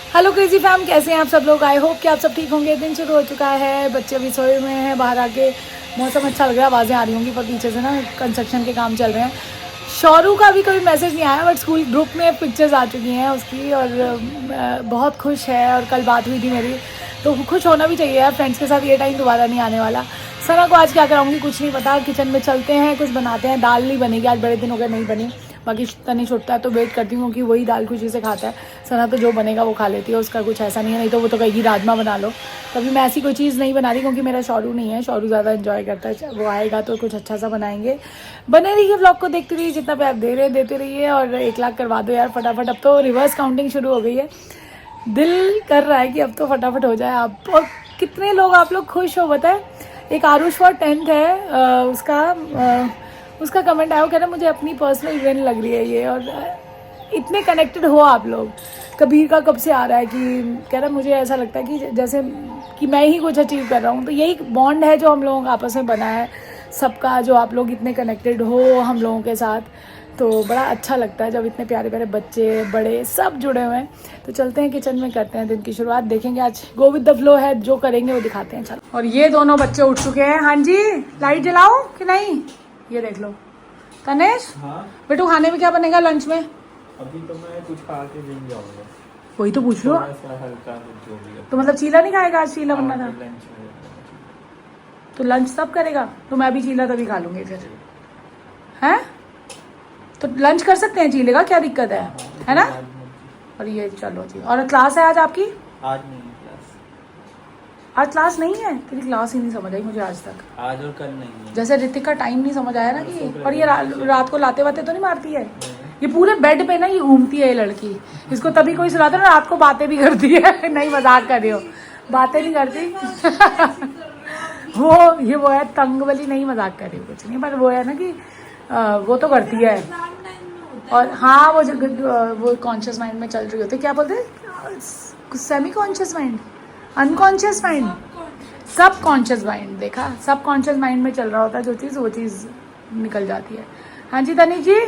Hello crazy fam, कैसे हैं आप सब लोग। आई होप कि आप सब ठीक होंगे। दिन शुरू हो चुका है, बच्चे अभी सोए हुए हैं। बाहर आके मौसम अच्छा लग रहा है। आवाज़ें आ रही होंगी पर पीछे से ना कंस्ट्रक्शन के काम चल रहे हैं। शौरू का भी कोई मैसेज नहीं आया, बट स्कूल ग्रुप में पिक्चर्स आ चुकी हैं उसकी और बहुत खुश है। और कल बात हुई थी मेरी, तो खुश होना भी चाहिए यार। फ्रेंड्स के साथ ये टाइम दोबारा नहीं आने वाला। सना को आज क्या कराऊंगी कुछ नहीं पता। किचन में चलते हैं, कुछ बनाते हैं। दाल नहीं बनेगी आज, बड़े दिन हो गए नहीं बनी। बाकी तनिष उठता है तो वेट करती हूँ क्योंकि वही दाल खुशी से खाता है। सना तो जो बनेगा वो खा लेती है, उसका कुछ ऐसा नहीं है। नहीं तो वो तो कहेगी राजमा बना लो। तभी मैं ऐसी कोई चीज़ नहीं बना रही क्योंकि मेरा शौरू नहीं है। शौरू ज़्यादा एंजॉय करता है, वो आएगा तो कुछ अच्छा सा बनाएंगे। बने रहिए, व्लॉग को देखते रहिए। जितना प्यार दे रहे देते रहिए और 1 लाख करवा दो यार फटाफट। अब तो रिवर्स काउंटिंग शुरू हो गई है। दिल कर रहा है कि अब तो फटाफट हो जाए। आप और कितने लोग आप लोग खुश हो बताए। एक आरुष फॉर 10th है, उसका कमेंट आया, वो कह रहा है मुझे अपनी पर्सनल इवेंट लग रही है ये। और इतने कनेक्टेड हो आप लोग। कबीर का कब से आ रहा है कि कह रहा है मुझे ऐसा लगता है कि जैसे कि मैं ही कुछ अचीव कर रहा हूँ। तो यही बॉन्ड है जो हम लोगों का आपस में बना है सबका, जो आप लोग इतने कनेक्टेड हो हम लोगों के साथ। तो बड़ा अच्छा लगता है जब इतने प्यारे प्यारे बच्चे बड़े सब जुड़े हुए हैं। तो चलते हैं किचन में, करते हैं दिन की शुरुआत। देखेंगे आज गो विद द फ्लो है, जो करेंगे वो दिखाते हैं। चलो। और ये दोनों बच्चे उठ चुके हैं। हाँ जी, लाइट जलाओ कि नहीं, ये देख लो। तनेश, हाँ? बेटू खाने में क्या बनेगा लंच में? अभी तो मैं कुछ खा के जिम जाऊंगा। वही तो पूछ लो। थोड़ा सा हल्का जो भी है। तो मतलब चीला नहीं खाएगा आज? चीला बनना था लंच में तो लंच तब करेगा। तो मैं भी चीला तभी खा लूंगी फिर, हैं? तो लंच कर सकते हैं चीले का, क्या दिक्कत है ना? और ये चलो जी। और क्लास है आज आपकी? आज नहीं क्लास। आज क्लास नहीं है? तेरी क्लास ही नहीं समझ आई मुझे आज तक। आज और कल नहीं है। जैसे ऋतिक का टाइम नहीं समझ आया ना कि। और ये रात को लाते वाते तो नहीं मारती है? ये पूरे बेड पे ना ये घूमती है ये लड़की। इसको तभी कोई सुनाता है ना, रात को बातें भी करती है। नहीं, मजाक कर रही हो, बातें नहीं करती। वो है तंग वाली। नहीं, मजाक कर रही हूँ, कुछ नहीं। पर वो है ना कि वो तो करती है। और हाँ, वो कॉन्शियस माइंड में चल रही होती है। क्या बोलते हैं? Semi conscious mind, unconscious mind, सब कॉन्शियस माइंड। देखा, सब कॉन्शियस माइंड में चल रहा होता है जो चीज़, वो चीज़ निकल जाती है। हाँ जी तनी जी,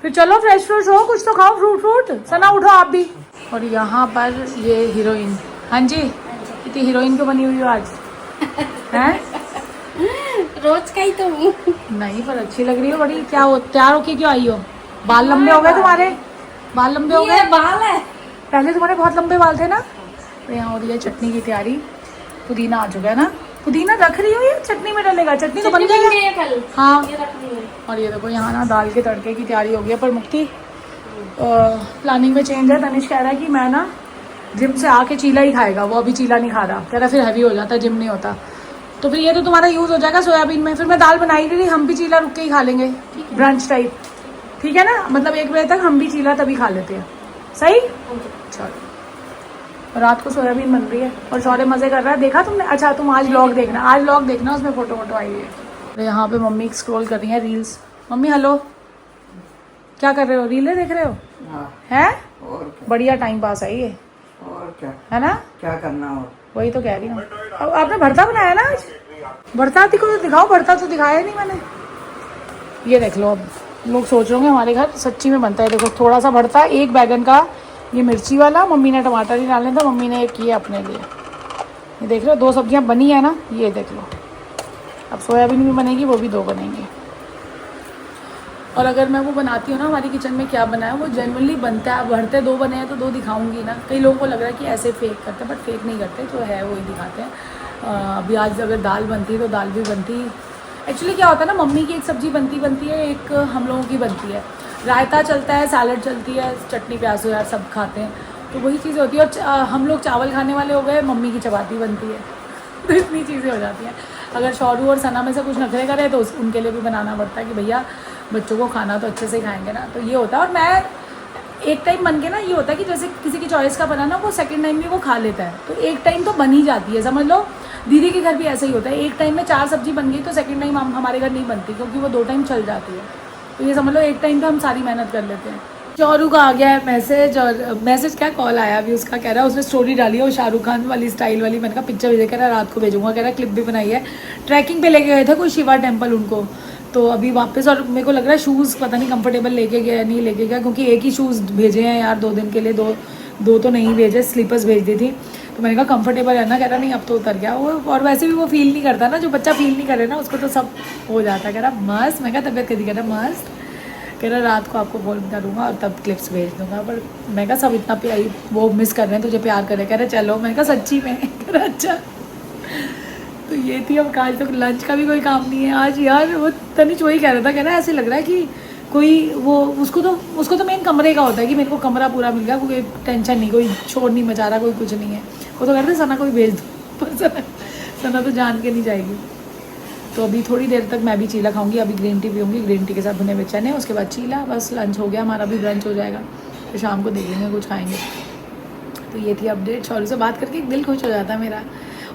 फिर चलो फ्रेश फ्रेश हो, कुछ तो खाओ, फ्रूट। सना उठो आप भी। और यहाँ पर ये हीरोइन। हाँ जी, इतनी हीरोइन क्यों बनी हुई हो आज? हैं? रोज का ही तो हूँ। नहीं, पर अच्छी लग रही हो बड़ी। क्या हो, तैयार होके क्यों आई हो? बाल लंबे हो गए तुम्हारे? बाल लंबे हो गए? बाल है। पहले तुम्हारे बहुत लंबे बाल थे ना। तो यहाँ हो रही है चटनी की तैयारी। पुदीना आ चुका है ना। पुदीना रख रही हो या चटनी में डलेगा? चटनी तो बन गई है कल। हाँ। ये रख ली है। और ये देखो यहाँ ना दाल के तड़के की तैयारी हो गई है। पर मुक्ति प्लानिंग में चेंज है। तनिष कह रहा है कि मैं ना जिम से आके चीला ही खाएगा। वो अभी चीला नहीं खा रहा, कह रहा फिर हैवी हो जाता, जिम नहीं होता। तो फिर ये तो तुम्हारा यूज़ हो जाएगा सोयाबीन में। फिर मैं दाल बनाई नहीं, हम भी चीला रुक के ही खा लेंगे, ब्रंच टाइप। ठीक है ना? मतलब 1 बजे तक हम भी चीला तभी खा लेते हैं। सही? चलो। रात को सोयाबीन बन रही है और शौर्य मजे कर रहा है। देखा तुमने? अच्छा, तुम आज व्लॉग देखना, आज व्लॉग देखना, उसमें फोटो आई है। तो यहाँ पे मम्मी स्क्रॉल कर रही है रील्स। मम्मी हेलो, क्या कर रहे हो? रीलें देख रहे हो? हाँ, हैं? और क्या? बढ़िया टाइम पास है ये, और क्या है ना? क्या करना और? वही तो कह रही हूँ। अब आपने भरता बनाया ना आज? भरता को तो दिखाओ। भरता तो दिखाया नहीं मैंने। ये देख लो। अब लोग सोच रहे होंगे हमारे घर सच्ची में बनता है। देखो, थोड़ा सा भरता, 1 बैगन का, ये मिर्ची वाला। मम्मी ने टमाटर ही डालने था, मम्मी ने एक किए अपने लिए। ये देख लो, 2 सब्जियां बनी है ना। ये देख लो, अब सोयाबीन भी बनेगी, वो भी 2 बनेंगे। और अगर मैं वो बनाती हूँ ना, हमारी किचन में क्या बना है वो जेन्युइनली बनता है। अब भरते 2 बने हैं तो 2 दिखाऊंगी ना। कई लोगों को लग रहा है कि ऐसे फेक करते हैं, बट फेक नहीं करते, जो है वही दिखाते हैं। अभी आज अगर दाल बनती है तो दाल भी बनती। एक्चुअली क्या होता है ना, मम्मी की एक सब्जी बनती है, एक हम लोगों की बनती है। रायता चलता है, सैलड चलती है, चटनी प्याज तो यार सब खाते हैं, तो वही चीज़ें होती है। और हम लोग चावल खाने वाले हो गए, मम्मी की चपाती बनती है। तो इतनी चीज़ें हो जाती हैं। अगर शौरू और सना में से कुछ नखरे करे तो उनके लिए भी बनाना पड़ता है कि भैया बच्चों को खाना तो अच्छे से खाएंगे ना। तो ये होता है। और मैं एक टाइम बन के ना, ये होता है कि जैसे किसी की चॉइस का बना ना, वो सेकंड टाइम भी वो खा लेता है। तो एक टाइम तो बन ही जाती है, समझ लो। दीदी के घर भी ऐसा ही होता है। एक टाइम में 4 सब्जी बन गई तो सेकंड टाइम हमारे घर नहीं बनती, क्योंकि वो 2 टाइम चल जाती है। तो ये समझ लो एक टाइम पे हम सारी मेहनत कर लेते हैं। शौरू का आ गया है मैसेज, और मैसेज क्या, कॉल आया अभी उसका। कह रहा है उसने स्टोरी डाली है वो शाहरुख खान वाली स्टाइल वाली। मैंने कहा पिक्चर भेजे, कह रहा रात को भेजूंगा। कह रहा क्लिप भी बनाई है। ट्रैकिंग पे लेके गए थे कोई शिवा टेम्पल उनको, तो अभी वापस। और मेरे को लग रहा है शूज़ पता नहीं कंफर्टेबल लेके गया नहीं लेके गया, क्योंकि एक ही शूज़ भेजे हैं यार 2 दिन के लिए। 2 तो नहीं भेजे, स्लीपर्स भेज दी थी। तो मैंने कहा कंफर्टेबल है ना, कह रहा नहीं अब तो उतर गया वो, और वैसे भी वो फील नहीं करता ना, जो बच्चा फील नहीं करे ना उसको तो सब हो जाता है। कह रहा मस्त, मैं कहा तबीयत कैसी, कह रहा मस्त, कह रहा रात को आपको फोन करूँगा और तब क्लिप्स भेज दूँगा। पर मैं कहा सब इतना प्यार वो मिस कर रहे हैं, तुझे प्यार कर रहे, कह रहे चलो, मैंने कहा सच्ची में, कह रहा अच्छा। तो ये थी। अब आज तक लंच का भी कोई काम नहीं है आज यार। वो तनिष वही कह रहा था, कह रहा ऐसे लग रहा है कि कोई वो उसको तो मेन कमरे का होता है कि मेरे को कमरा पूरा मिल गया, कोई टेंशन नहीं, कोई शोर नहीं मचा रहा, कोई कुछ नहीं है। वो तो कहते सना को भी भेज दो, पर सना तो जान के नहीं जाएगी। तो अभी थोड़ी देर तक मैं भी चीला खाऊंगी, अभी ग्रीन टी पीऊँगी, ग्रीन टी के साथ भुने हुए चने, उसके बाद चीला, बस लंच हो गया हमारा, भी ब्रंच हो जाएगा, फिर शाम को देख लेंगे कुछ खाएंगे। तो ये थी अपडेट। शौर्य से बात करके दिल खुश हो जाता है मेरा,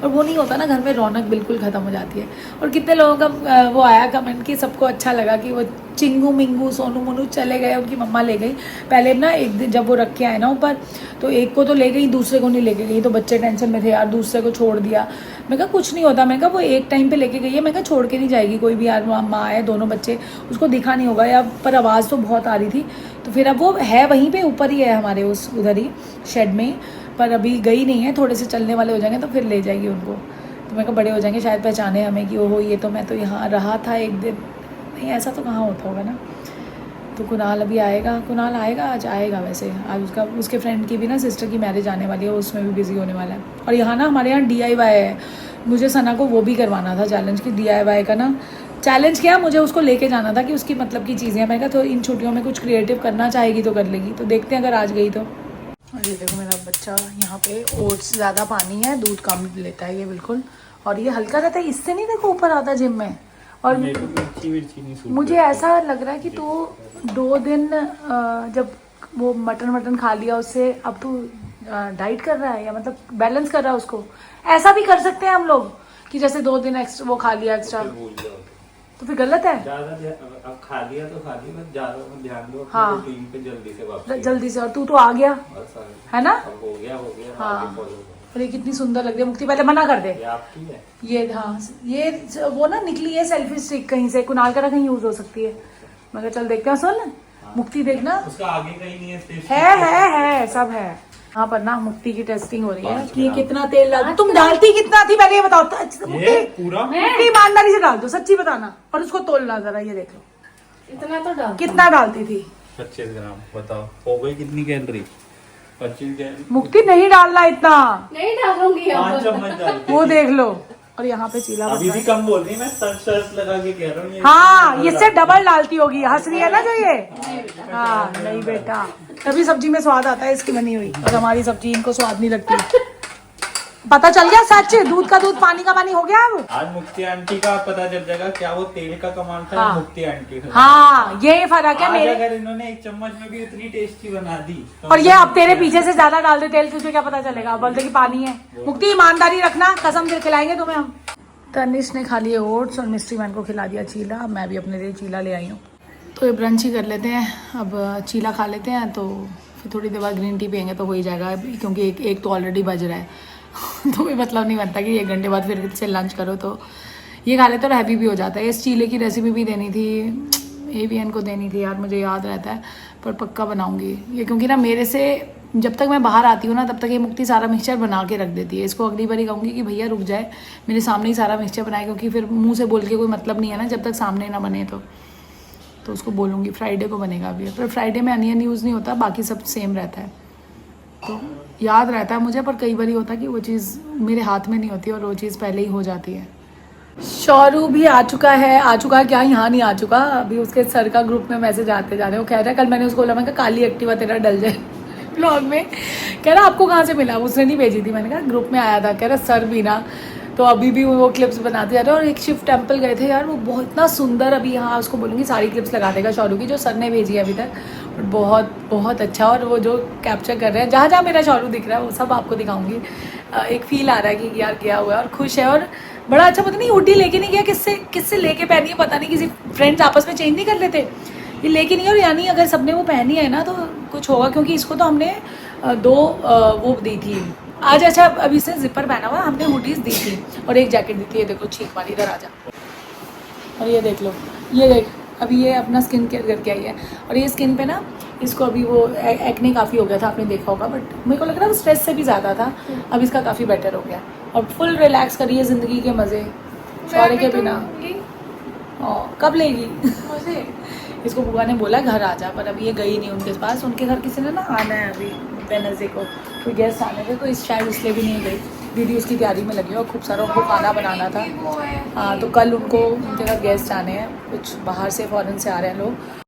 और वो नहीं होता ना घर में, रौनक बिल्कुल ख़त्म हो जाती है। और कितने लोगों का वो आया कमेंट कि सबको अच्छा लगा कि वो चिंगू मिंगू सोनू मोनू चले गए, उनकी मम्मा ले गई। पहले ना एक दिन जब वो रख के आए ना ऊपर, तो एक को तो ले गई, दूसरे को नहीं लेके गई, तो बच्चे टेंशन में थे यार, दूसरे को छोड़ दिया। मैं कहा कुछ नहीं होता, मैं कहा वो एक टाइम पे लेके गई है, मैं कहा छोड़ के नहीं जाएगी कोई भी यार, माँ है, दोनों बच्चे, उसको दिखा नहीं होगा या, पर आवाज़ तो बहुत आ रही थी। तो फिर अब वो है वहीं पे ऊपर ही है हमारे, उस उधर ही शेड में, पर अभी गई नहीं है, थोड़े से चलने वाले हो जाएंगे तो फिर ले जाएगी उनको। तो मैं कहा बड़े हो जाएंगे शायद पहचाने हमें कि ओहो ये तो मैं तो यहाँ रहा था एक दिन, नहीं ऐसा तो कहाँ होता होगा ना। तो कुणाल अभी आएगा, कुणाल आएगा, आज आएगा वैसे, आज उसके फ्रेंड की भी ना सिस्टर की मैरिज आने वाली है, उसमें भी बिजी होने वाला है। और यहाँ ना हमारे यहाँ DIY है, मुझे सना को वो भी करवाना था चैलेंज की, DIY का ना चैलेंज किया, मुझे उसको लेके जाना था कि उसकी मतलब की चीज़ें, मैं कहा तो इन छुट्टियों में कुछ क्रिएटिव करना चाहेगी तो कर लेगी, तो देखते हैं अगर आज गई तो। और ये देखो मेरा बच्चा यहाँ पे, ओट्स ज़्यादा पानी है, दूध कम लेता है ये बिल्कुल, और ये हल्का रहता है, इससे नहीं देखो ऊपर आता जिम में। और मुझे ऐसा लग रहा है कि तू 2 दिन जब वो मटन खा लिया उससे, अब तू डाइट कर रहा है या मतलब बैलेंस कर रहा है उसको। ऐसा भी कर सकते हैं हम लोग कि जैसे 2 दिन एक्स्ट्रा वो खा लिया एक्स्ट्रा, तो फिर गलत है। अब खा लिया तो खा लिया, बस ज्यादा ध्यान दो हाँ, रूटीन पे जल्दी से वापस, जल्दी से। और तू तो आ गया है ना, अब हो गया हाँ। और ये कितनी सुंदर लग रही है मुक्ति, पहले मना कर दे। ये आपकी है ये, हाँ ये वो ना निकली है सेल्फी स्टिक कहीं से, कुणाल का कहीं यूज हो सकती है। मैं चल देखते हैं, सुन मुक्ति देखना, उसका आगे कहीं नहीं है सब है। यहाँ पर ना मुक्ति की टेस्टिंग हो रही है कि कितना तेल डाल, तुम डालती कितना थी पहले ये बताओ। पूरा मुक्ति ईमानदारी से डाल दो, सच्ची बताना, और उसको तोलना जरा, ये देख लो इतना तो डाल, कितना डालती थी। 25 ग्राम बताओ, हो गई कितनी कैलोरी? 25 कैलोरी। मुक्ति नहीं डालना इतना, नहीं डालूंगी 5 चम्मच डालती, वो देख लो। और यहाँ पे चीला अभी भी कम बोल रही, मैं सर्च लगा के कह रहा हूँ। हाँ इससे डबल डालती होगी, हंस रही है ना जो ये। हाँ नहीं बेटा, तभी सब्जी में स्वाद आता है इसकी बनी हुई, और हमारी सब्जी इनको स्वाद नहीं लगती। पता चल गया सच, दूध का दूध पानी का पानी हो गया अब। आज मुक्ति आंटी का पता चल जाएगा क्या वो तेल का कमाल था। हाँ। मुक्ति आंटी का, हाँ ये फर्क है आज मेरे। अगर इन्होंने 1 चम्मच में भी इतनी टेस्टी बना दी तो और ये अब तेरे पीछे से ज्यादा डाल दे तेल, तुझे क्या पता चलेगा, बोलते कि पानी है। मुक्ति ईमानदारी रखना, कसम से खिलाएंगे तुम्हें हम। तनिष ने खा लिए ओट्स और मिस्ट्री मैन को खिला दिया चीला, अब मैं भी अपने लिए चीला ले आई हूँ। तो ये ब्रंच ही कर लेते हैं, अब चीला खा लेते हैं, तो फिर थोड़ी देर बाद ग्रीन टी पियेंगे तो हो ही जाएगा, क्योंकि एक तो ऑलरेडी बज रहा है। तो कोई मतलब नहीं बनता कि 1 घंटे बाद फिर से लंच करो, तो ये खा लेते और हैवी भी हो जाता है। इस चीले की रेसिपी भी देनी थी, AVN को देनी थी यार, मुझे याद रहता है, पर पक्का बनाऊंगी ये, क्योंकि ना मेरे से जब तक मैं बाहर आती हूँ ना तब तक ये मुक्ति सारा मिक्सचर बना के रख देती है। इसको अगली बारी कहूँगी कि भैया रुक जाए, मेरे सामने ही सारा मिक्सचर बनाए, क्योंकि फिर मुँह से बोल के कोई मतलब नहीं है ना जब तक सामने ना बने। तो उसको बोलूँगी फ्राइडे को बनेगा अभी, पर फ्राइडे में अनियन यूज़ नहीं होता, बाकी सब सेम रहता है, तो याद रहता है मुझे। पर कई बार होता है कि वो चीज़ मेरे हाथ में नहीं होती और वो चीज़ पहले ही हो जाती है। शौरू भी आ चुका है क्या, यहाँ नहीं आ चुका अभी, उसके सर का ग्रुप में मैसेज आते जा रहे हैं। वो कह रहा है, कल मैंने उसको बोला, मैं कहा काली एक्टिवा तेरा डल जाए ब्लॉग में, कह रहा आपको कहाँ से मिला, उसने नहीं भेजी थी, मैंने कहा ग्रुप में आया था, कह रहा सर भी ना। तो अभी भी वो क्लिप्स बनाते जा रहे हैं। और एक शिव टेम्पल गए थे यार, वो बहुत इतना सुंदर, अभी यहाँ उसको बोलूँगी सारी क्लिप्स लगा देगा शौरू की जो सर ने भेजी है अभी तक, बहुत बहुत अच्छा। और वो जो कैप्चर कर रहे हैं, जहाँ जहाँ मेरा शौरू दिख रहा है वो सब आपको दिखाऊंगी। एक फील आ रहा है कि यार गया हुआ है और खुश है, और बड़ा अच्छा। पता नहीं हुडी लेके नहीं गया, किससे लेके पहनी है पता नहीं, किसी फ्रेंड्स आपस में चेंज नहीं कर लेते, ये लेके नहीं। और यानी अगर सबने वो पहनी है ना तो कुछ होगा, क्योंकि इसको तो हमने 2 वो दी थी आज। अच्छा अभी से जिपर पहना हुआ, हमने हुडीज दी थी और एक जैकेट दी थी। ये देखो छीक वाली, इधर आ जा, और ये देख लो, ये देख अभी ये अपना स्किन केयर करके आई है। और ये स्किन पे ना इसको अभी वो एक्ने काफ़ी हो गया था, आपने देखा होगा, बट मेरे को लग रहा है स्ट्रेस से भी ज़्यादा था। अब इसका काफ़ी बेटर हो गया और फुल रिलैक्स करी है ज़िंदगी के मज़े शौर्य के बिना। कब लेगी? इसको बुआ ने बोला घर आ जा, पर अभी ये गई नहीं उनके पास। उनके घर किसी ने ना आना है अभी वेडनेसडे को, कोई गेस्ट आने थे, तो इस शायद इसलिए भी नहीं गई। दीदी उसकी तैयारी में लगी और खूब सारा उनको खाना बनाना था। हाँ, तो कल उनको उनके घर गेस्ट आने हैं, कुछ बाहर से फॉरेन से आ रहे हैं लोग।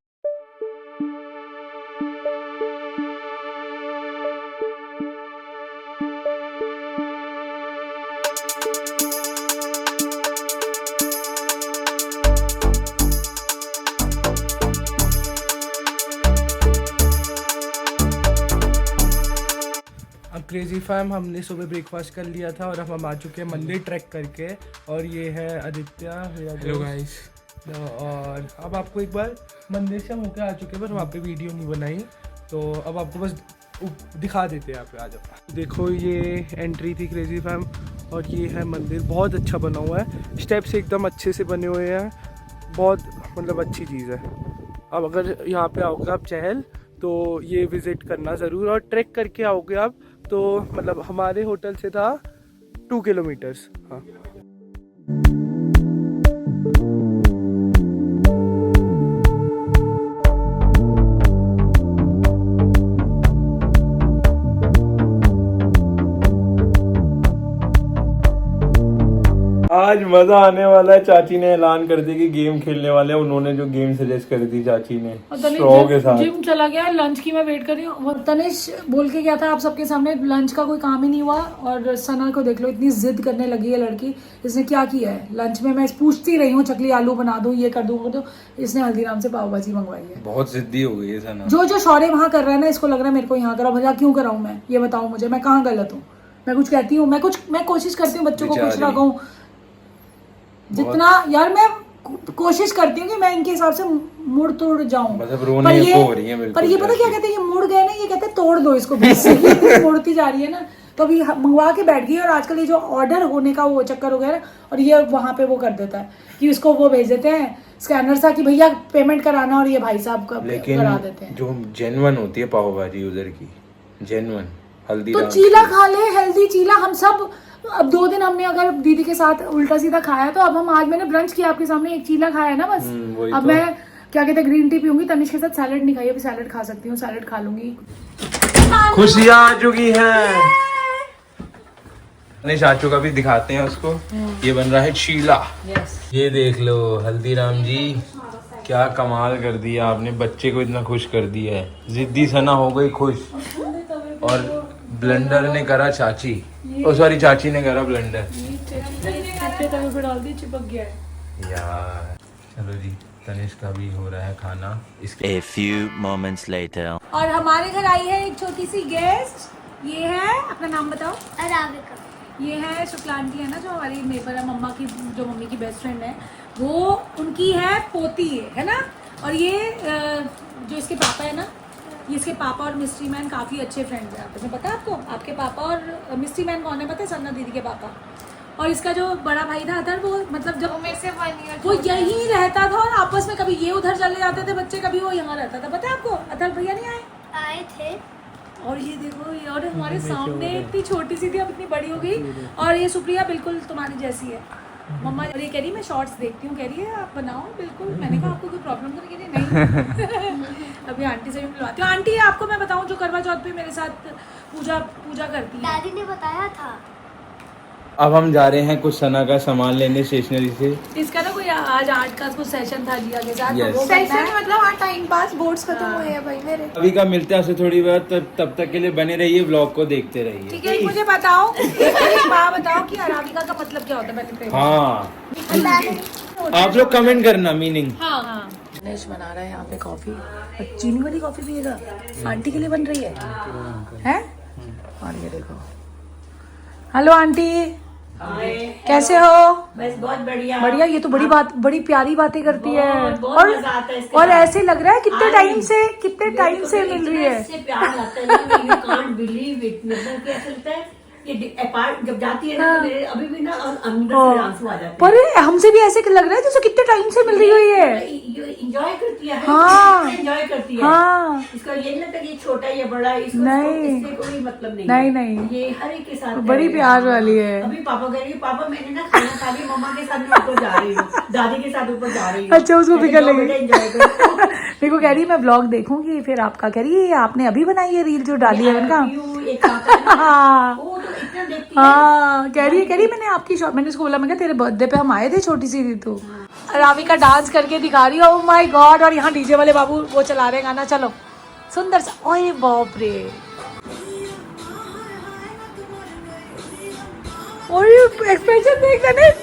अब क्रेजी फैम हमने सुबह ब्रेकफास्ट कर लिया था और अब हम आ चुके हैं मंदिर ट्रैक करके। और ये है आदित्य, हेलो गाइस। और अब आपको एक बार मंदिर से हम होकर आ चुके हैं, पर वहाँ पे वीडियो नहीं बनाई, तो अब आपको बस दिखा देते हैं। यहाँ पे आ जाओ, देखो ये एंट्री थी क्रेजी फैम और ये है मंदिर। बहुत अच्छा बना हुआ है, स्टेप्स एकदम अच्छे से बने हुए हैं, बहुत मतलब अच्छी चीज़ है। अब अगर यहाँ पे आओगे आप चहल तो ये विज़िट करना ज़रूर, और ट्रैक करके आओगे आप तो मतलब हमारे होटल से था 2 किलोमीटर्स। हाँ, आज मजा आने वाला है। चाची ने ऐलान कर दिया कि गेम खेलने वाले हैं। उन्होंने जो गेम सजेस्ट कर दी चाची ने स्ट्रॉ के साथ। जिम चला गया, लंच की मैं वेट कर रही हूँ। तनिष बोल के गया था आप सबके सामने, लंच का कोई काम ही नहीं हुआ। और सना को देख लो, इतनी जिद करने लगी है लड़की। इसने क्या किया है लंच में? मैं पूछती रही हूँ, चकली आलू बना दूँ, ये कर दूँ, वो तो इसने हल्दीराम से पाव भाजी मंगवाई है। बहुत जिद्दी हो गई है सना। जो शौर्य वहाँ कर रहा है ना, इसको लग रहा है मेरे को यहाँ करा। भैया क्यों कराऊँ मैं? ये बताओ मुझे, मैं कहाँ गलत हूँ? मैं कुछ कहती हूँ, मैं कोशिश करती हूँ बच्चों को खुश रखूँ जितना। यार मैं कोशिश करती हूँ कि मैं इनके हिसाब से मुड़ तोड़ जाऊं, पर ये पता क्या कहते हैं, ये मुड़ गए ना, ये कहते हैं तोड़ दो इसको बीच से। ये मुड़ती जा रही है ना, तो अभी मंगवा के बैठ गई। और आजकल ये जो ऑर्डर होने का वो चक्कर हो गया ना, और ये वहां पे वो कर देता है कि उसको वो भेज देते हैं स्कैनर सा कि भैया पेमेंट कराना, और ये भाई साहब का करा देते हैं। जो जेन्युइन होती है पाव भाजी उधर की, जेन्युइन हल्दी तो चीला खा ले, हेल्दी चीला। हम सब अब 2 दिन हमने अगर दीदी के साथ उल्टा सीधा खाया, तो अब हम आज मैंने ब्रंच किया आपके सामने, एक चीला खाया ना बस। अब मैं क्या कहते हैं ग्रीन टी पीऊंगी। तनिष के साथ सैलेड नहीं खाई, अभी सैलेड खा सकती हूँ, सैलेड खा लूंगी। खुशियाँ आ चुकी हैं। तनिष आ चुका, भी दिखाते हैं उसको। ये बन रहा है चीला। ये देख लो हल्दीराम जी, क्या कमाल कर दिया आपने, बच्चे को इतना खुश कर दिया है। जिद्दी सना हो गई खुश, और ब्लेंडर ने करा चाची, ओ सॉरी चाची ने करा ब्लेंडर। डाल दी, चिपक गया है यार। चलो जी, तनिष का भी हो रहा है खाना। A few moments later. और हमारे घर आई है एक छोटी सी गेस्ट। ये है, अपना नाम बताओ। अराबिका। ये है शुक्ला आंटी, है ना, जो हमारी नेबर है, मम्मा की, जो मम्मी की बेस्ट फ्रेंड है, वो उनकी है पोती है ना। और ये जो इसके पापा है ना, ये इसके पापा और मिस्ट्री मैन काफ़ी अच्छे फ्रेंड्स हैं। आपको पता है? आपको आपके पापा और मिस्ट्री मैन कौन है पता है? सन्ना दीदी के पापा। और इसका जो बड़ा भाई था अदर, वो मतलब जब मेरे से 1 ईयर वो यहीं रहता था, और आपस में कभी ये उधर चले जाते थे बच्चे, कभी वो यहाँ रहता था। पता है आपको? अदर भैया नहीं आए थे। और ये देखो, ये और हमारे सामने इतनी छोटी सी थी, अब इतनी बड़ी हो गई। और ये सुप्रिया बिल्कुल तुम्हारी जैसी है मम्मा। और ये कह रही मैं शॉर्ट्स देखती हूँ, कह रही है आप बनाओ बिल्कुल। मैंने कहा आपको कोई प्रॉब्लम तो नहीं? कह रही नहीं। अभी आंटी से भी मिलवाती हूँ। आंटी आपको मैं बताऊँ, जो करवा चौथ पे मेरे साथ पूजा करती है। दादी ने बताया था। अब हम जा रहे हैं कुछ सना का सामान लेने स्टेशनरी से। इसका ना कोई आज आर्ट का कुछ सेशन था जिया के साथ, Yes. तो वो करना सेशन है। मतलब हाँ, टाइम पास, बोर्ड्स खत्म हुए हैं भाई मेरे। अभी का मिलते हैं आपसे थोड़ी बात, तब तक के लिए बने रहिए, व्लॉग को देखते रहिए। ठीक है, मुझे बताओ, एक बात बताओ कि अराबिका का मतलब क्या होता है? मैंने हाँ, आप लोग कमेंट करना मीनिंग। हाँ। गणेश बना रहा है यहाँ पे कॉफी, चीनी वाली कॉफी पिएगा। आंटी के लिए बन रही है, हैं? और ये देखो। हेलो आंटी, कैसे हो? बस बहुत बढ़िया। बढ़िया। ये तो बड़ी प्यारी बातें करती है, बहुत मजा आता है इसके और साथ। ऐसे लग रहा है कितने टाइम से मिल रही है। इससे प्यार आता है ना, you can't believe it। मतलब क्या चलता है ये अपार्ट जब जाती है ना तो मेरे अभी भी ना अंदर से आंसू आ जाते हैं। पर हमसे भी ऐसे लग रहा है जैसे कितने टाइम से मिल रही हुई है। एंजॉय करती है, हाँ। एंजॉय करती है। हाँ। इसका ये नहीं लगता कि ये छोटा या बड़ा है, इसको नहीं। इससे कोई मतलब नहीं नहीं, है। नहीं। ये हर एक के साथ बड़ी है। प्यार वाली है। अभी पापा कह रही है पापा मैंने ना खाना खा लिया, मम्मा के साथ मैं ऊपर जा रही हूँ, दादी के साथ ऊपर जा रही हूँ। अच्छा, उसको फिक्र लगी। एंजॉय करो। मेरे को कह रही मैं ब्लॉग देखूंगी, फिर आपका कह रही है आपने अभी बनाई है रील जो डाली है उनका। एक आता है ना, हाँ वो तो इतना देखती है। हाँ, कह रही है मैंने आपकी शॉप, मैंने उसको बोला मैं तेरे बर्थडे पे हम आए थे छोटी सी रीतू, रावी का डांस करके दिखा रही है। Oh my God. और यहाँ डीजे वाले बाबू वो चला रहे हैं गाना, चलो सुंदर सा। ओए बाप रे, और एक्सप्रेशन देख तनेश,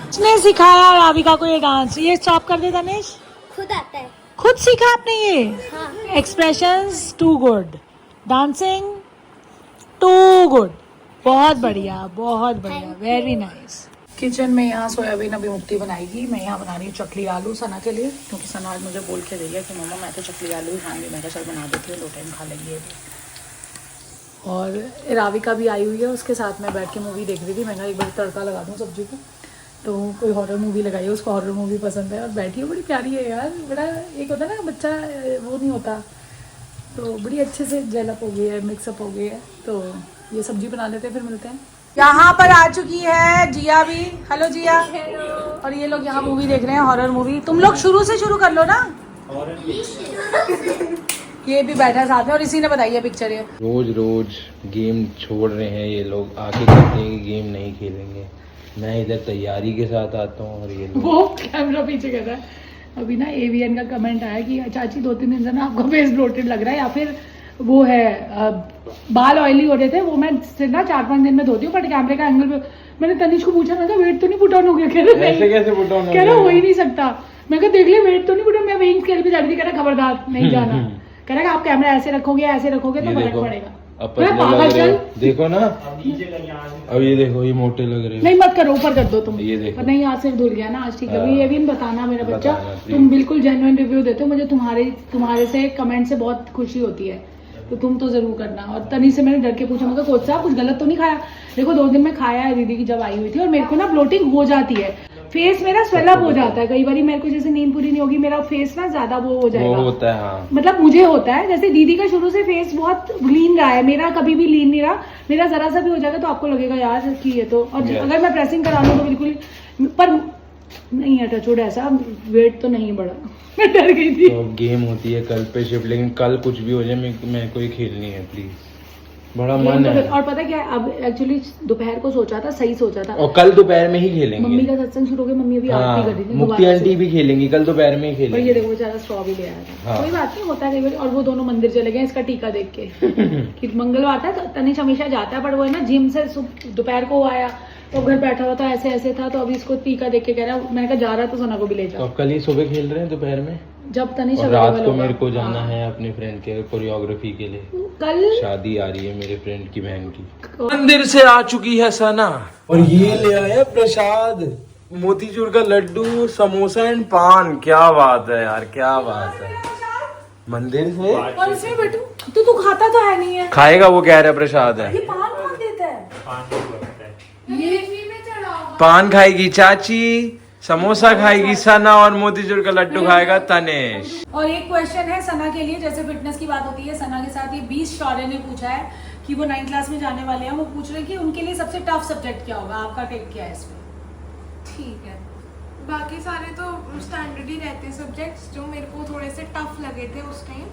इसने सिखाया राविका को ये डांस। ये स्टॉप कर दे तनेश, खुद आता है। खुद सीखा आपने ये? हाँ। Expressions too good, dancing too good, बहुत बढ़िया, बहुत बढ़िया, वेरी नाइस। किचन में यहाँ सोयाबीन अभी मुक्ति बनाएगी, मैं यहाँ बना रही हूँ चकली आलू सना के लिए, क्योंकि सना आज मुझे बोल के रही है कि मम्मा मैं तो चकली आलू ही खाऊंगी। मैं चल बना देती हूँ, 2 टाइम खा लेंगी ये भी। और राविका भी आई हुई है, उसके साथ में बैठ के मूवी देख रही थी। मैंने एक बार तड़का लगा दूँ सब्जी को, तो कोई हॉरर मूवी लगाई है, उसको हॉरर मूवी पसंद है और बैठी है, बड़ी प्यारी है यार। बड़ा एक होता है ना बच्चा, वो नहीं होता, तो बड़ी अच्छे से जेलअप हो गई है, मिक्सअप हो गई है। तो ये सब्जी बना लेते हैं, फिर मिलते हैं। यहाँ पर आ चुकी है जिया भी। हेलो जिया। और ये लोग यहाँ मूवी देख रहे हैं, हॉरर मूवी। तुम लोग शुरू से शुरू कर लो ना। ये भी बैठा है साथ में और इसी ने बताई है पिक्चर ये। रोज रोज गेम छोड़ रहे हैं ये लोग, आके कहते हैं कि गेम नहीं खेलेंगे। मैं इधर तैयारी के साथ आता हूँ और ये लोग। वो कैमरा पीछे कर रहा है। अभी ना एवीएन का कमेंट आया कि चाची 2-3 दिन से ना आपका फेस ब्लोटेड लग रहा है, या फिर वो है बाल ऑयली हो रहे थे। वो मैं ना 4-5 दिन में धोती हूँ, बट कैमरे का एंगल पे मैंने तनिष को पूछा, मैं कहा वेट तो नहीं पुट ऑन हो गया? कह रहा ऐसे कैसे पुट ऑन हो कह रहा गया? हो ही नहीं सकता। मैं कहा देख ले वेट तो नहीं पुट ऑन। मैं वेइंग स्केल पे जा रही थी, कह रहा खबरदार नहीं जाना। कह रहा आप कैमरा ऐसे रखोगे तो ये फर्क देखो, पड़ेगा। अब पतले लग रहे हो, देखो ना। अब ये देखो, ये मोटे लग रहे हो। नहीं मत करो, ऊपर कर दो तुम। ये देखो। पर नहीं, आज सिर्फ धुल गया ना आज, ठीक है। अभी ये भी बताना मेरा बच्चा, बताना, तुम बिल्कुल जेन्युइन रिव्यू देते हो, मुझे तुम्हारे से कमेंट से बहुत खुशी होती है, तो तुम तो जरूर करना। और तनी से मैंने डर के पूछा, मैं कोच साहब कुछ गलत तो नहीं खाया? देखो 2 दिन में खाया है दीदी की जब आई हुई थी, और मेरे को ना ब्लोटिंग हो जाती है, फेस मेरा स्वेलअप हो जाता है। कई बार मेरे को जैसे नींद पूरी नहीं होगी, मेरा फेस ना ज्यादा वो हो जाएगा, वो होता है। हाँ, मतलब मुझे होता है। जैसे दीदी का शुरू से फेस बहुत लीन रहा है, मेरा कभी भी लीन नहीं रहा। मेरा जरा सा भी हो जाएगा तो आपको लगेगा यार कि ये तो, और अगर मैं प्रेसिंग करा लूँ तो बिल्कुल, पर नहीं है टचवुड, ऐसा वेट तो नहीं बढ़ा। मैं डर गई थी। तो गेम होती है कल पे शिफ्ट, लेकिन कल कुछ भी हो जाए मेरे को ही खेलनी है प्लीज, बड़ा मन है। और पता क्या है, अब एक्चुअली दोपहर को सोचा था, सही सोचा था। और कल दोपहर में ही मम्मी खेलेंगे। का सत्संग शुरू हो गया, मम्मी अभी आरती कर रही थी मुक्ति दोबारा आंटी से। भी खेलेंगी कल दोपहर में ही और ये खेलेंगे। देखो बेचारा स्ट्रॉ भी ले आया था। हाँ। कोई बात नहीं, होता है कई बार। और वो दोनों मंदिर चले गए इसका टीका देख के। कि मंगलवार था तो तनिष हमेशा जाता है, बट वो है ना जिम से दोपहर को आया तो घर बैठा हुआ था, ऐसे था, तो अभी इसको टीका देख के कह रहा, मैंने कहा जा रहा तो सोना को भी ले तो जाओ। अब कल ही सुबह खेल रहे हैं दोपहर में, जब तनिष और रात available को होगा। मेरे को जाना हाँ। है अपने फ्रेंड के कोरियोग्राफी के लिए। कल शादी आ रही है मेरे फ्रेंड की बहन की। मंदिर से आ चुकी है सना, और ये ले आया प्रसाद, मोतीचूर का लड्डू, समोसा एंड पान। क्या बात है यार, क्या बात है। मंदिर से और इसमें बेटू तो तू खाता तो है नहीं है, खाएगा, वो कह रहा है प्रसाद है। ये पान कौन देता है? पान खाएगी चाची, समोसा खाएगी सना, और मोतीचूर का लड्डू खाएगा तनेश। और एक क्वेश्चन है सना के लिए, जैसे फिटनेस की बात होती है सना के साथ, ये 20 शौर्य ने पूछा है कि वो 9th क्लास में जाने वाले हैं, वो पूछ रहे हैं कि उनके लिए सबसे टफ सब्जेक्ट क्या होगा, आपका टेक क्या है इसमें? ठीक है, बाकी सारे तो स्टैंडर्ड ही रहते सब्जेक्ट्स। जो मेरे को थोड़े से टफ लगे थे उस टाइम,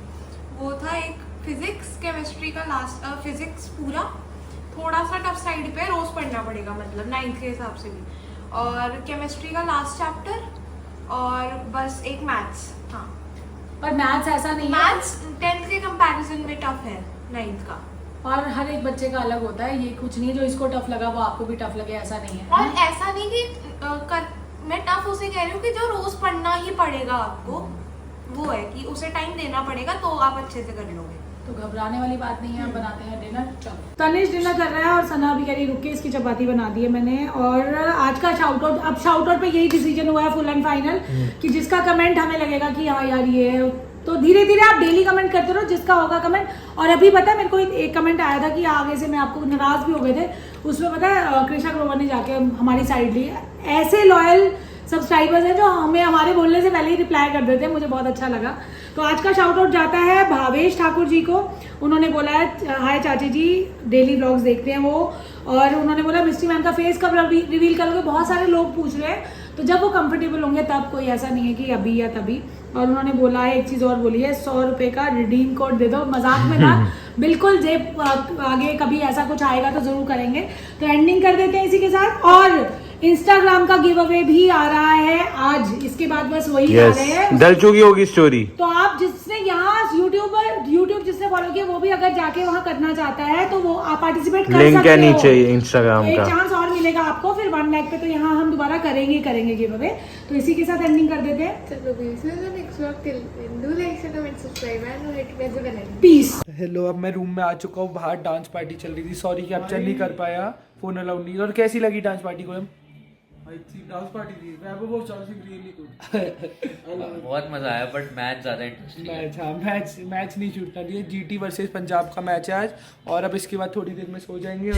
वो था एक फिजिक्स, केमिस्ट्री का लास्ट, फिजिक्स पूरा थोड़ा सा टफ साइड पे, रोज पढ़ना पड़ेगा, मतलब 9th के हिसाब से भी, और केमिस्ट्री का लास्ट चैप्टर, और बस एक मैथ्स। हाँ, पर मैथ्स ऐसा नहीं है, मैथ्स 10th के कंपैरिजन में टफ है 9th का। और हर एक बच्चे का अलग होता है, ये कुछ नहीं है जो इसको टफ लगा वो आपको भी टफ लगे, ऐसा नहीं है। और ऐसा नहीं कि मैं टफ उसे कह रही हूँ कि जो रोज पढ़ना ही पड़ेगा आपको, वो है कि उसे टाइम देना पड़ेगा तो आप अच्छे से कर लोगे। तो घबराने वाली बात नहीं है, हम बनाते हैं डिनर। चलो, तनिष डिनर कर रहा है और सना भी कह रही रुक के, इसकी चपाती बना दी है मैंने। और आज का शाउट आउट, अब शाउट आउट पे यही डिसीजन हुआ है फुल एंड फाइनल, कि जिसका कमेंट हमें लगेगा कि हाँ यार ये तो धीरे धीरे आप डेली कमेंट करते रहो, जिसका होगा कमेंट। और अभी पता है मेरे को एक कमेंट आया था कि आगे से मैं आपको नाराज भी हो गए थे, उसमें पता है कृष्णा ग्रोवर ने जाके हमारी साइड ली। ऐसे लॉयल सब्सक्राइबर्स हैं जो हमें हमारे बोलने से पहले ही रिप्लाई कर देते हैं, मुझे बहुत अच्छा लगा। तो आज का शाउट आउट जाता है भावेश ठाकुर जी को। उन्होंने बोला है हाय चाची जी, डेली व्लॉग्स देखते हैं वो, और उन्होंने बोला मिस्टी मैम का फेस कब रिवील करोगे, बहुत सारे लोग पूछ रहे हैं, तो जब वो कंफर्टेबल होंगे तब, कोई ऐसा नहीं है कि अभी या तभी। और उन्होंने बोला है एक चीज़ और बोली है, 100 रुपये का रिडीम कोड दे दो, मजाक में था बिल्कुल। जेब आगे कभी ऐसा कुछ आएगा तो जरूर करेंगे। तो एंडिंग कर देते हैं इसी के साथ। और इंस्टाग्राम का गिव अवे भी आ रहा है आज, इसके बाद बस वही आ रहे हैं। डल चुकी होगी स्टोरी। तो आप जिसने यहाँ यूट्यूब जिसने फॉलो किया वो भी अगर जाके वहाँ करना चाहता है तो वो आप पार्टिसिपेट कर सकते हो। लिंक है नीचे इंस्टाग्राम एक का। चांस और मिलेगा आपको, फिर 1 लाख पे तो यहाँ हम दोबारा करेंगे गिव अवे। तो इसी के साथ एंडिंग कर देते हैं। चलो next vlog till then do like share comment subscribe and hit the bell icon. Peace. Hello, अब मैं रूम में आ चुका हूँ। बाहर डांस पार्टी चल रही थी, सॉरी कैप्चर नहीं कर पाया, फोन अलाउड नहीं। और कैसी लगी डांस पार्टी को? डांस पार्टी थी, रियली गुड। बहुत मजा आया, बट मैच ज्यादा इंटरेस्टिंग है। मैच, हाँ मैच नहीं छूटना चाहिए। जीटी वर्सेस पंजाब का मैच है आज, और अब इसके बाद थोड़ी देर में सो जाएंगे।